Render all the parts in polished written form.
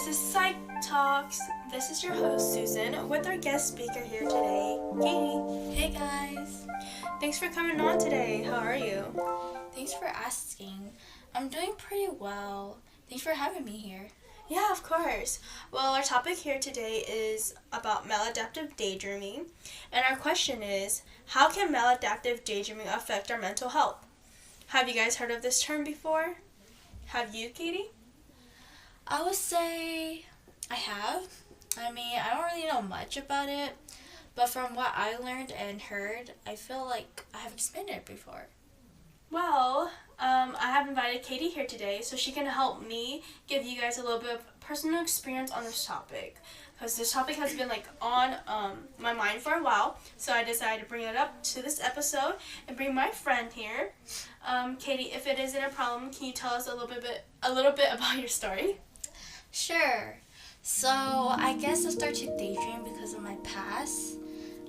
This is Psych Talks. This is your host, Susan, with our guest speaker here today, Katie. Hey guys! Thanks for coming on today. How are you? Thanks for asking. I'm doing pretty well. Thanks for having me here. Yeah, of course. Well, our topic here today is about maladaptive daydreaming. And our question is, how can maladaptive daydreaming affect our mental health? Have you guys heard of this term before? Have you, Katie? I would say I have. I don't really know much about it, but from what I learned and heard, I feel like I have experienced it before. Well, I have invited Katie here today so she can help me give you guys a little bit of personal experience on this topic. Because this topic has been on my mind for a while, so I decided to bring it up to this episode and bring my friend here. Katie, if it isn't a problem, can you tell us a little bit about your story? Sure. So I guess I started daydream because of my past.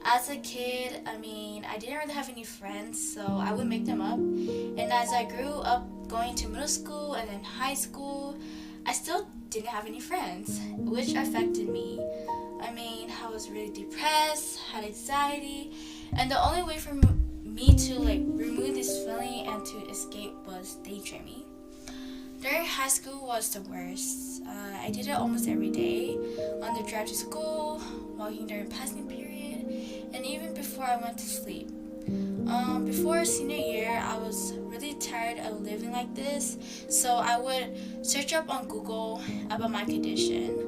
As a kid, I didn't really have any friends, so I would make them up. And as I grew up going to middle school and then high school, I still didn't have any friends, which affected me. I was really depressed, had anxiety, and the only way for me to remove this feeling and to escape was daydreaming. During high school was the worst. I did it almost every day, on the drive to school, walking during passing period, and even before I went to sleep. Before senior year, I was really tired of living like this, so I would search up on Google about my condition.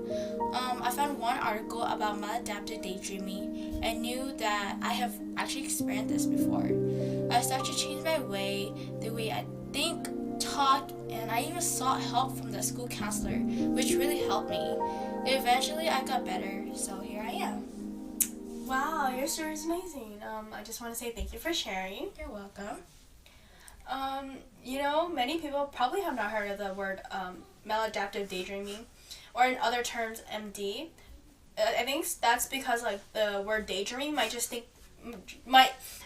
I found one article about maladaptive daydreaming and knew that I have actually experienced this before. I started to change the way I think, talk, and I even sought help from the school counselor, which really helped me. Eventually, I got better, so here I am. Wow, your story is amazing. I just want to say thank you for sharing. You're welcome. Many people probably have not heard of the word maladaptive daydreaming, or in other terms, MD. I think that's because the word daydreaming might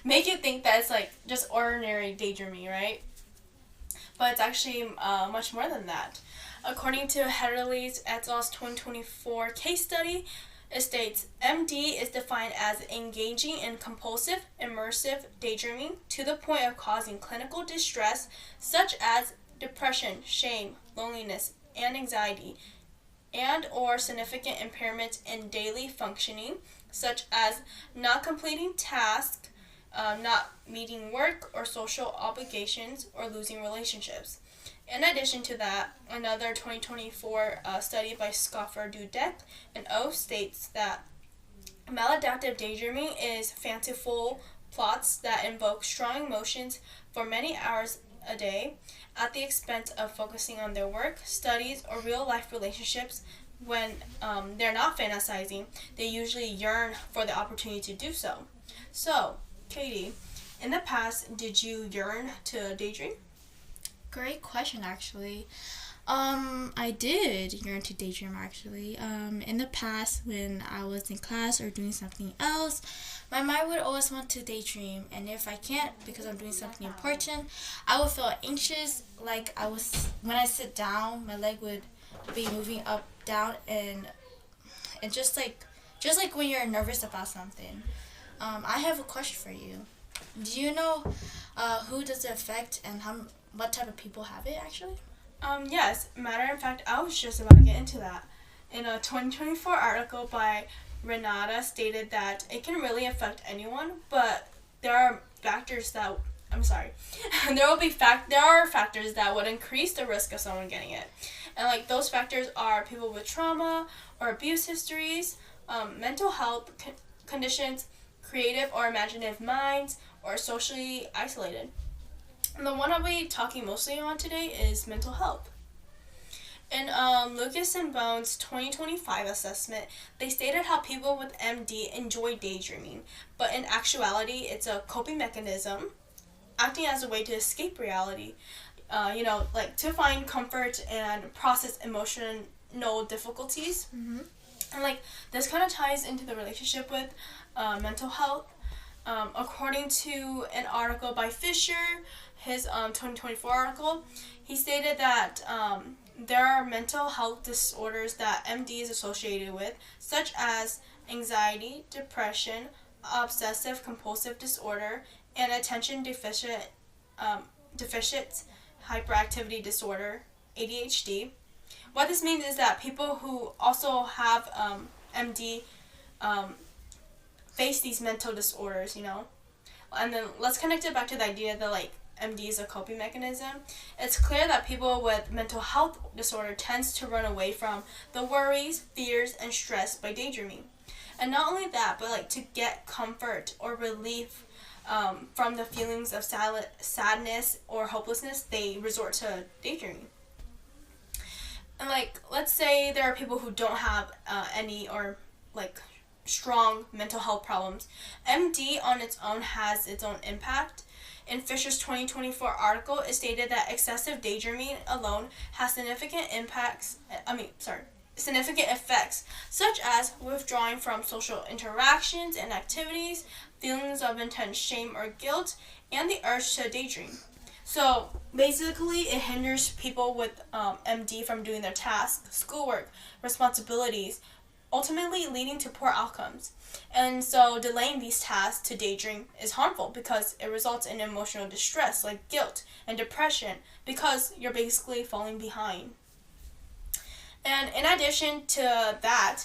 make you think that it's just ordinary daydreaming, right? But it's actually much more than that. According to Hedderly's et al.'s 2024 case study, it states, MD is defined as engaging in compulsive, immersive daydreaming to the point of causing clinical distress such as depression, shame, loneliness, and anxiety, and or significant impairments in daily functioning such as not completing tasks, not meeting work or social obligations, or losing relationships. In addition to that, another 2024 study by Scoffer Dudek and O states that maladaptive daydreaming is fanciful plots that invoke strong emotions for many hours a day at the expense of focusing on their work, studies, or real-life relationships. When they're not fantasizing, they usually yearn for the opportunity to do so. So, Katie, in the past, did you yearn to daydream? Great question, actually. I did yearn to daydream, actually. In the past, when I was in class or doing something else, my mind would always want to daydream. And if I can't, because I'm doing something important, I would feel anxious. When I sit down, my leg would be moving up, down, and just like when you're nervous about something. I have a question for you. Do you know who does it affect and what type of people have it, actually? Yes. Matter of fact, I was just about to get into that. In a 2024 article by Renata stated that it can really affect anyone, but there are factors that there are factors that would increase the risk of someone getting it. And those factors are people with trauma or abuse histories, mental health conditions, creative or imaginative minds, or socially isolated. And the one I'll be talking mostly on today is mental health. In Lucas and Bones' 2025 assessment, they stated how people with MD enjoy daydreaming, but in actuality, it's a coping mechanism, acting as a way to escape reality, to find comfort and process emotional difficulties. Mm-hmm. And this kind of ties into the relationship with mental health. According to an article by Fisher, his 2024 article, he stated that there are mental health disorders that MD is associated with, such as anxiety, depression, obsessive compulsive disorder, and attention deficit hyperactivity disorder, ADHD. What this means is that people who also have MD face these mental disorders, And then let's connect it back to the idea that like MD is a coping mechanism. It's clear that people with mental health disorder tends to run away from the worries, fears, and stress by daydreaming. And not only that, but like to get comfort or relief from the feelings of sadness or hopelessness, they resort to daydreaming. And like, let's say there are people who don't have any or like strong mental health problems. MD on its own has its own impact. In Fisher's 2024 article, it stated that excessive daydreaming alone has significant effects, such as withdrawing from social interactions and activities, feelings of intense shame or guilt, and the urge to daydream. So basically, it hinders people with MD from doing their tasks, schoolwork, responsibilities, ultimately leading to poor outcomes. And so delaying these tasks to daydream is harmful because it results in emotional distress like guilt and depression because you're basically falling behind. And in addition to that,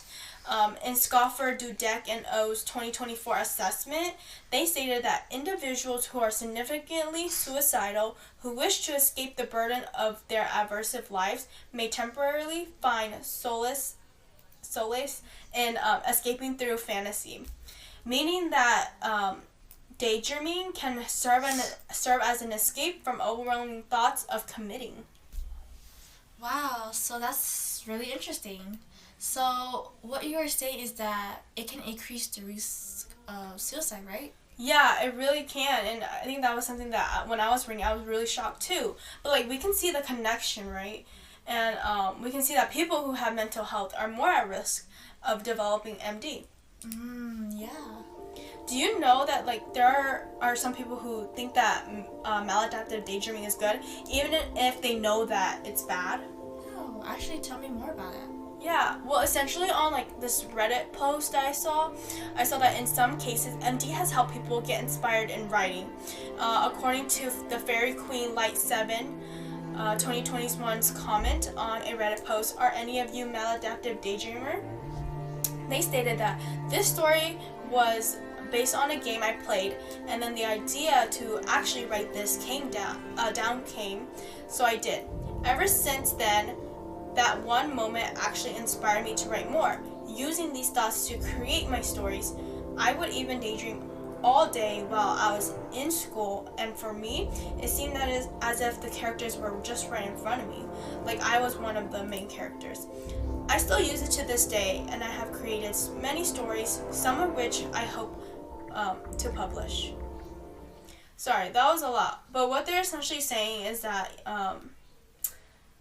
in Scoffer, Dudek, and O's 2024 assessment, they stated that individuals who are significantly suicidal, who wish to escape the burden of their aversive lives, may temporarily find solace in escaping through fantasy, meaning that daydreaming can serve as an escape from overwhelming thoughts of committing. Wow, so that's really interesting. So what you are saying is that it can increase the risk of suicide, right? Yeah, it really can, and I think that was something that when I was reading, I was really shocked too. But like, we can see the connection, right? And we can see that people who have mental health are more at risk of developing MD. Yeah. Do you know that like there are some people who think that maladaptive daydreaming is good, even if they know that it's bad? No, actually tell me more about it. Yeah, well, essentially on like this Reddit post I saw that in some cases MD has helped people get inspired in writing. According to the Fairy Queen Light 7, 2021's comment on a Reddit post, "Are any of you maladaptive daydreamer?" They stated that this story was based on a game I played, and then the idea to actually write this came, so I did. Ever since then, that one moment actually inspired me to write more, using these thoughts to create my stories. I would even daydream all day while I was in school, and for me, it seemed that is as if the characters were just right in front of me, like I was one of the main characters. I still use it to this day, and I have created many stories, some of which I hope to publish. Sorry, that was a lot, but what they're essentially saying is that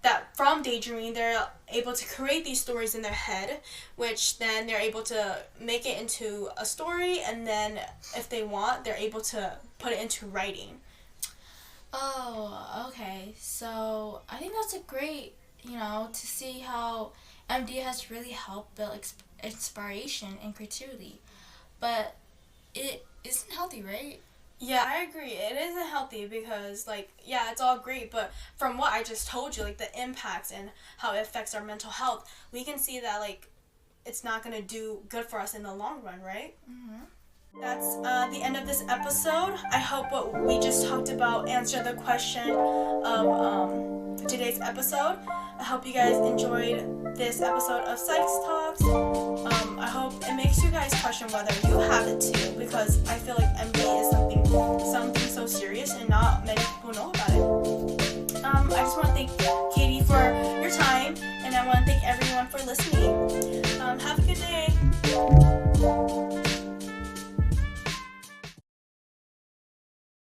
that from daydreaming, they're able to create these stories in their head, which then they're able to make it into a story, and then if they want, they're able to put it into writing. Oh, okay. So I think that's a great, to see how MD has really helped build inspiration and creativity. But it isn't healthy, right? Yeah, I agree. It isn't healthy because, it's all great, but from what I just told you, the impacts and how it affects our mental health, we can see that, it's not going to do good for us in the long run, right? Mm-hmm. That's the end of this episode. I hope what we just talked about answered the question of today's episode. I hope you guys enjoyed this episode of Psychs Talks. I hope it makes you guys question whether you have it too, because I feel like MD is something so serious and not many people know about it. I just want to thank Katie for your time, and I want to thank everyone for listening. Have a good day.